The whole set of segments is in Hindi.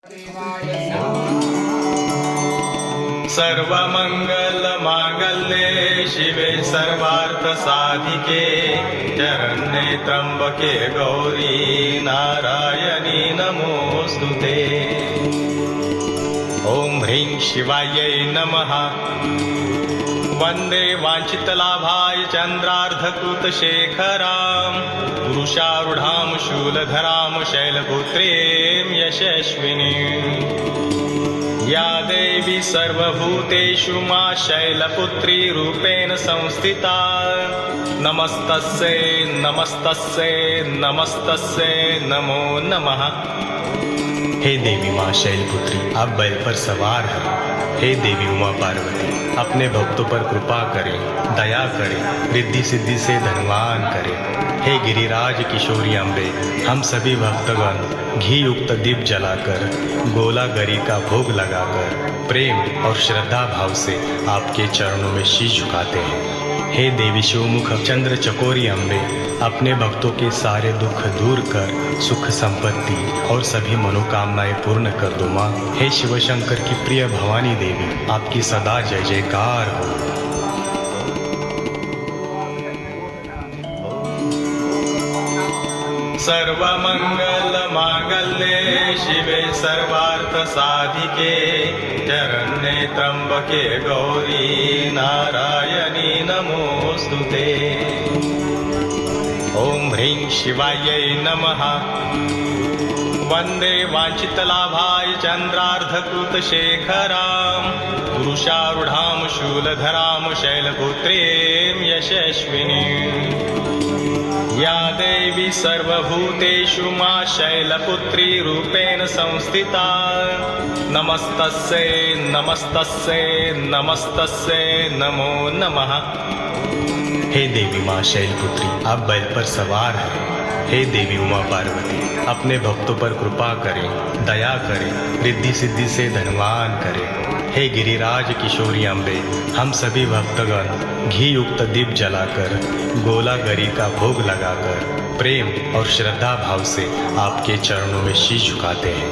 सर्वमंगलमांगल्ये शिवे सर्वार्थसाधिके शरण्ये त्र्यंबके गौरी नारायणी नमोस्तुते। ओम ह्रीं शिवायै नमः। वंदे वांछितलाभाय चंद्रार्धकृतशेखरां पुरुषारूढां शूलधरां शैलपुत्रीं यशस्विनीं। या देवी सर्वभूतेषु मा शैलपुत्री रूपेण संस्थिता। नमस्तस्यै नमस्तस्यै नमस्तस्यै नमो नमः। हे देवी माँ शैलपुत्री, आप बैल पर सवार हैं। हे देवी उमा पार्वती, अपने भक्तों पर कृपा करें, दया करें, रिद्धि सिद्धि से धनवान करें। हे गिरिराज किशोरी अम्बे, हम सभी भक्तगण घी युक्त दीप जलाकर गोला गरी का भोग लगाकर प्रेम और श्रद्धा भाव से आपके चरणों में शीश झुकाते हैं। हे देवी शिवमुख चंद्र चकोरी अम्बे, अपने भक्तों के सारे दुख दूर कर सुख संपत्ति और सभी मनोकामनाएं पूर्ण कर दो माँ। हे शिव शंकर की प्रिय भवानी देवी, आपकी सदा जय जयकार हो। सर्वमंगलमांगल्ये शिवे सर्वार्थसाधिके शरण्ये त्र्यंबके गौरी नारायणी नमोस्तुते। ओम ह्रीं शिवायै नमः। वंदे वांछितलाभाय चंद्रार्धकृतशेखरां पुरुषारूढां शूलधरां शैलपुत्रीं यशस्विनीं। या देवी सर्वभूतेषु मा शैलपुत्री रूपेण संस्थिता। नमस्तस्यै नमस्तस्यै नमस्तस्यै नमो नमः। हे देवी माँ शैलपुत्री, आप बैल पर सवार हैं। हे देवी उमा पार्वती, अपने भक्तों पर कृपा करें, दया करें, रिद्धि सिद्धि से धनवान करें। हे गिरिराज किशोरी अम्बे, हम सभी भक्तगण घी युक्त दीप जलाकर गोला गरी का भोग लगाकर प्रेम और श्रद्धा भाव से आपके चरणों में शीश झुकाते हैं।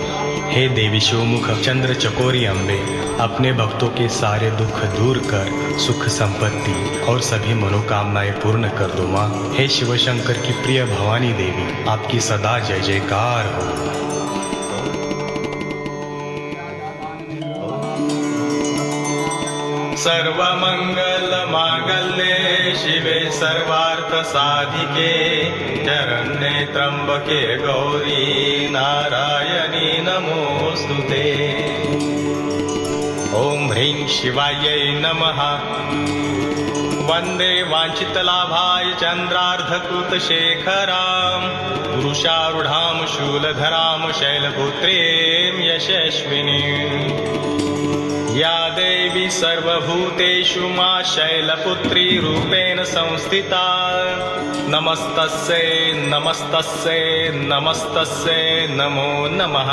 हे देवी शिवमुख चंद्र चकोरी अम्बे, अपने भक्तों के सारे दुख दूर कर सुख संपत्ति और सभी मनोकामनाएं पूर्ण कर दो माँ। हे शिव शंकर की प्रिय भवानी देवी, आपकी सदा जय जयकार हो। सर्वमंगलमांगल्ये शिवे सर्वार्थसाधिके शरण्ये त्र्यंबके गौरी नारायणी नमोस्तुते। ओम ह्रीं शिवायै नमः। वंदे वांछितलाभाय चंद्रार्धकृतशेखरां पुरुषारूढां शूलधरां शैलपुत्रीं यशस्विनीं। या देवी सर्वभूतेषु मा शैलपुत्री रूपेण संस्थिता। नमस्तस्यै नमस्तस्यै नमस्तस्यै नमो नमः।